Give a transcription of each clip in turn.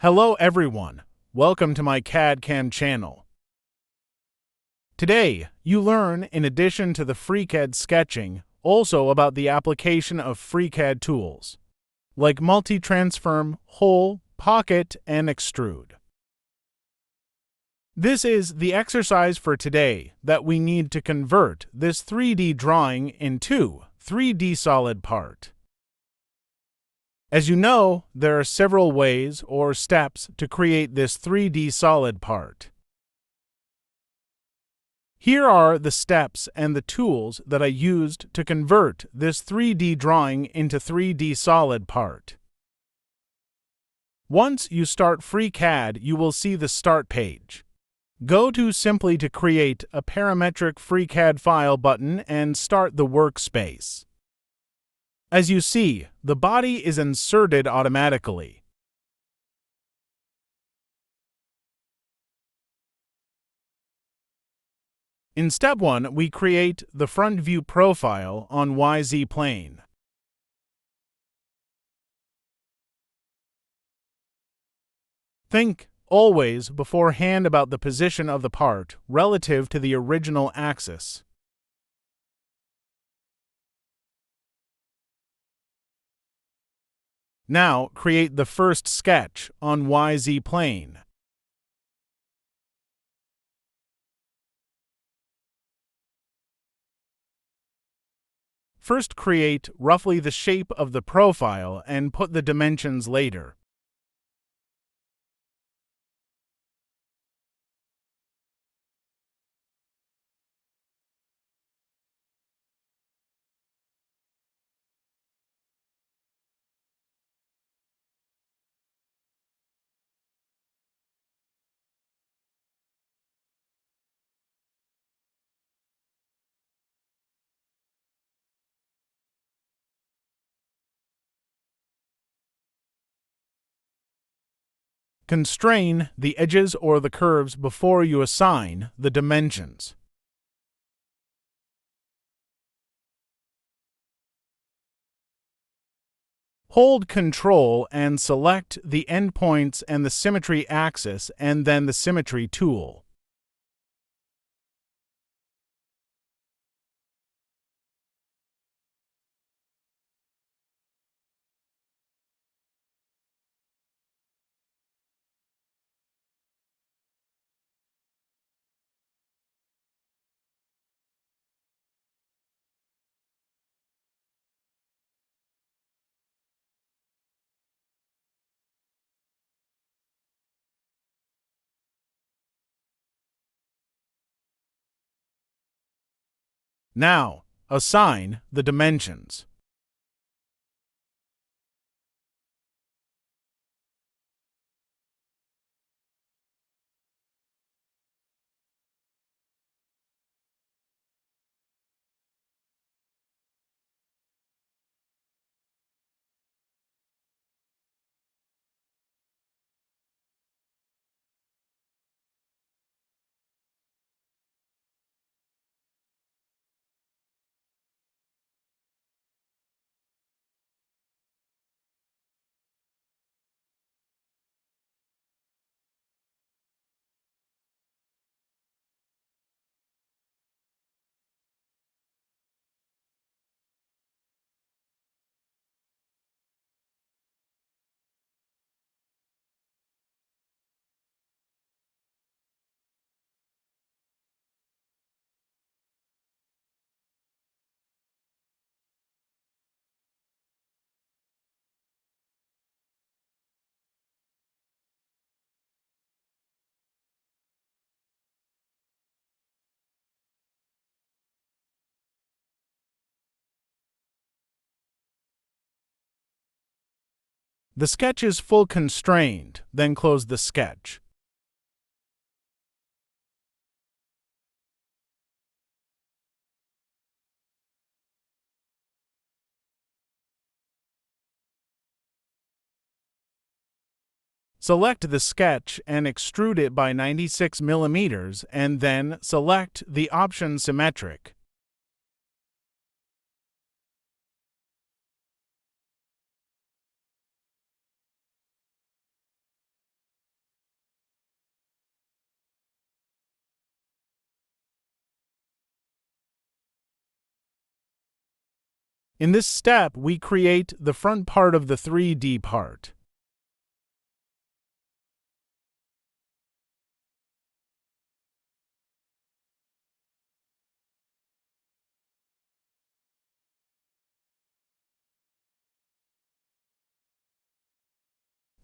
Hello everyone, welcome to my CAD/CAM channel. Today, you learn, in addition to the FreeCAD sketching, also about the application of FreeCAD tools, like MultiTransform, Hole, Pocket, and Extrude. This is the exercise for today that we need to convert this 3D drawing into 3D solid part. As you know, there are several ways or steps to create this 3D solid part. Here are the steps and the tools that I used to convert this 3D drawing into 3D solid part. Once you start FreeCAD, you will see the Start page. Go to Simply to create a parametric FreeCAD file button and start the workspace. As you see, the body is inserted automatically. In step 1, we create the front view profile on YZ plane. Think always beforehand about the position of the part relative to the original axis. Now create the first sketch on YZ plane. First create roughly the shape of the profile and put the dimensions later. Constrain the edges or the curves before you assign the dimensions. Hold Ctrl and select the endpoints and the symmetry axis and then the symmetry tool. Now, assign the dimensions. The sketch is full constrained, then close the sketch. Select the sketch and extrude it by 96 mm and then select the option Symmetric. In this step, we create the front part of the 3D part.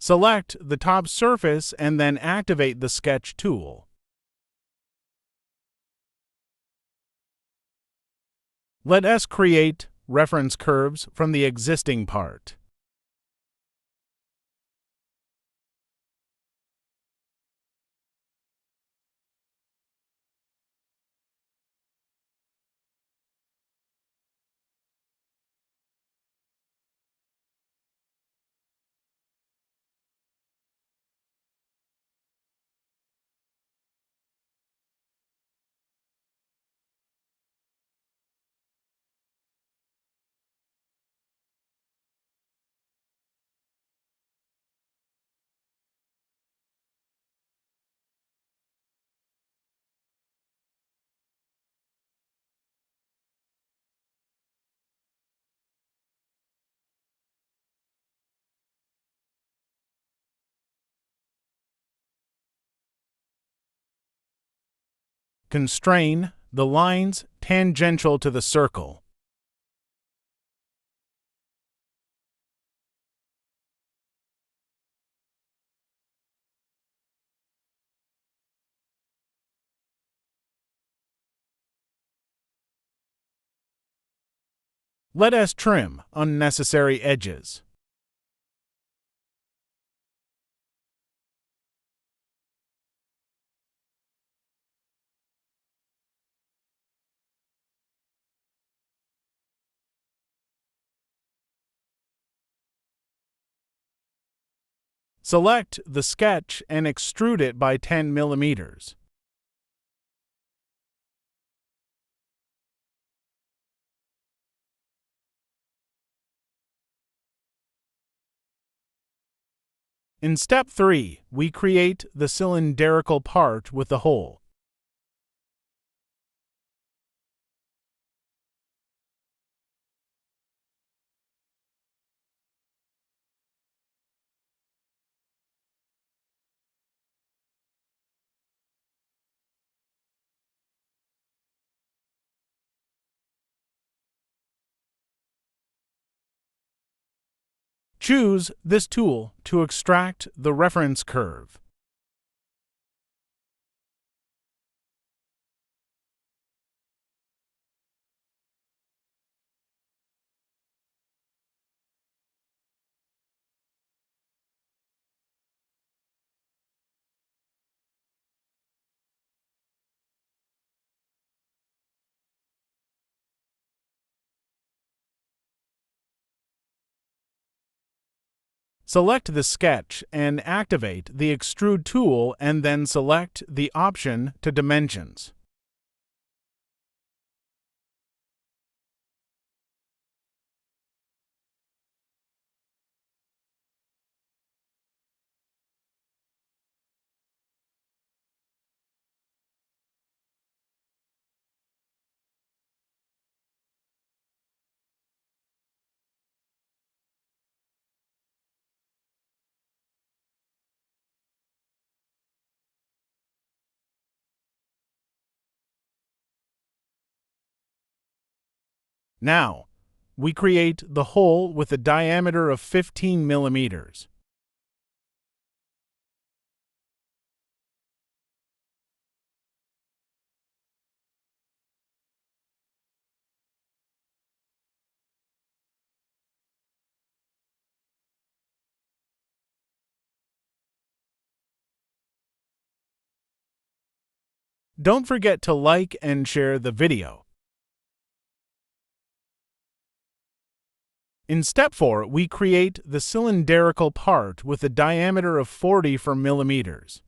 Select the top surface and then activate the Sketch tool. Let us create reference curves from the existing part. Constrain the lines tangential to the circle. Let us trim unnecessary edges. Select the sketch and extrude it by 10 millimeters. In step 3, we create the cylindrical part with the hole. Choose this tool to extract the reference curve. Select the sketch and activate the Extrude tool and then select the option to dimensions. Now, we create the hole with a diameter of 15 millimeters. Don't forget to like and share the video. In step 4, we create the cylindrical part with a diameter of 40 millimeters.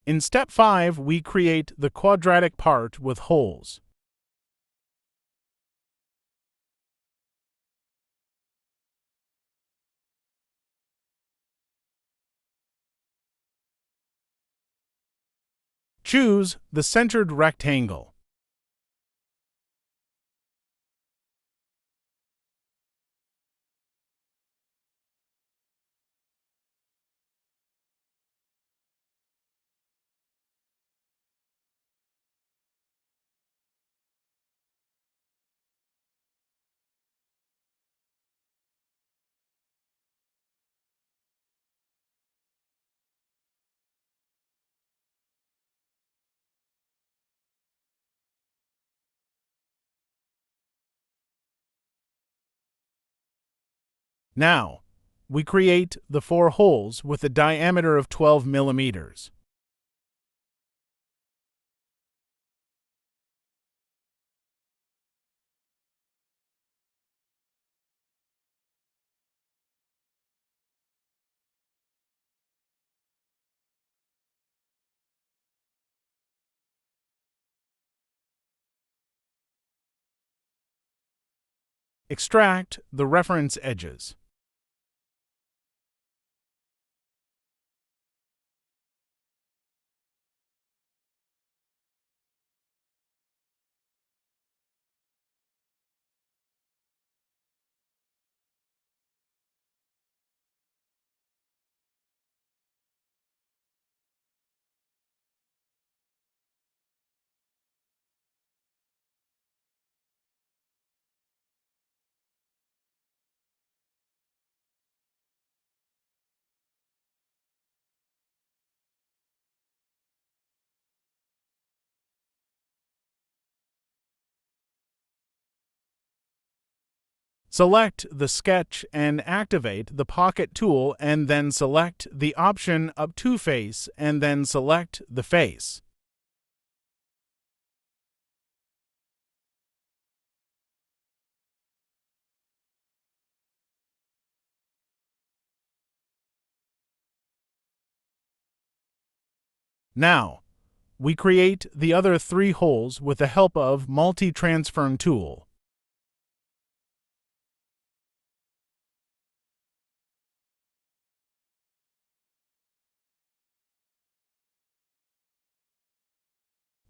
In step 5, we create the quadratic part with holes. Choose the centered rectangle. Now, we create the 4 holes with a diameter of 12 millimeters. Extract the reference edges. Select the sketch and activate the Pocket tool, and then select the option Up to Face and then select the face. Now, we create the other 3 holes with the help of MultiTransform tool.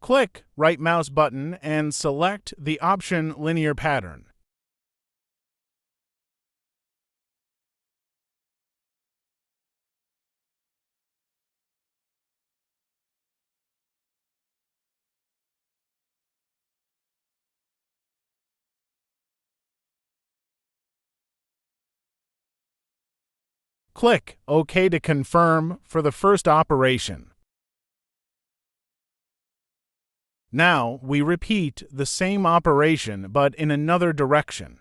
Click right mouse button and select the option Linear Pattern. Click OK to confirm for the first operation. Now we repeat the same operation but in another direction.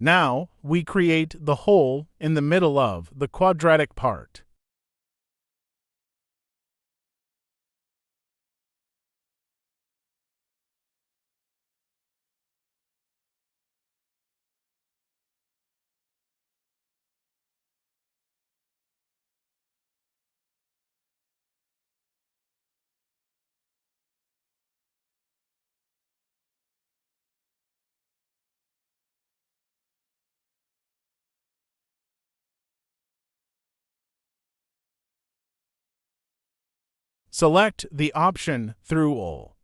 Now we create the hole in the middle of the quadratic part. Select the option Through All.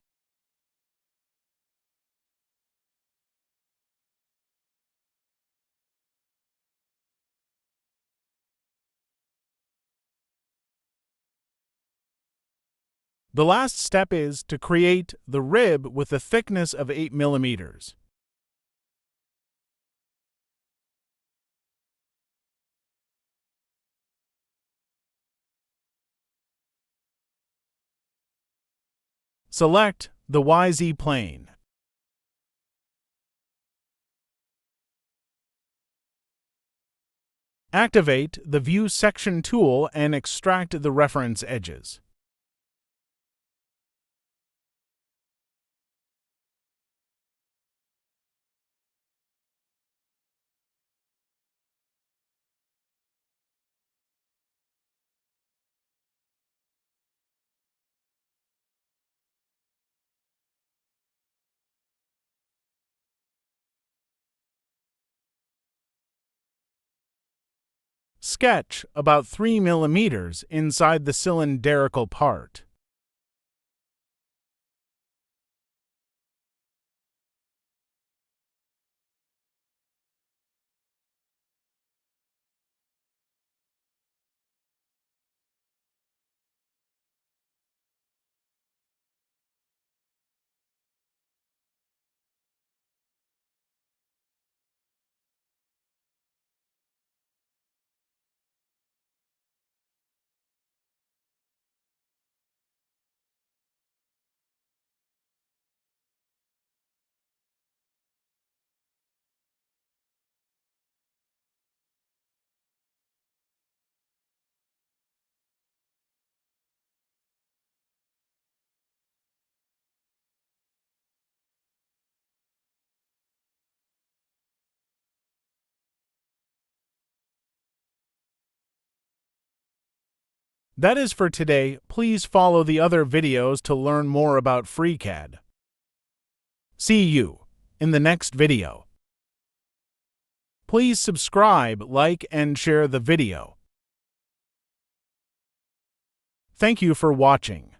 The last step is to create the rib with a thickness of 8 millimeters. Select the YZ plane. Activate the View Section tool and extract the reference edges. Sketch about 3 mm inside the cylindrical part. That is for today. Please follow the other videos to learn more about FreeCAD. See you in the next video. Please subscribe, like, and share the video. Thank you for watching.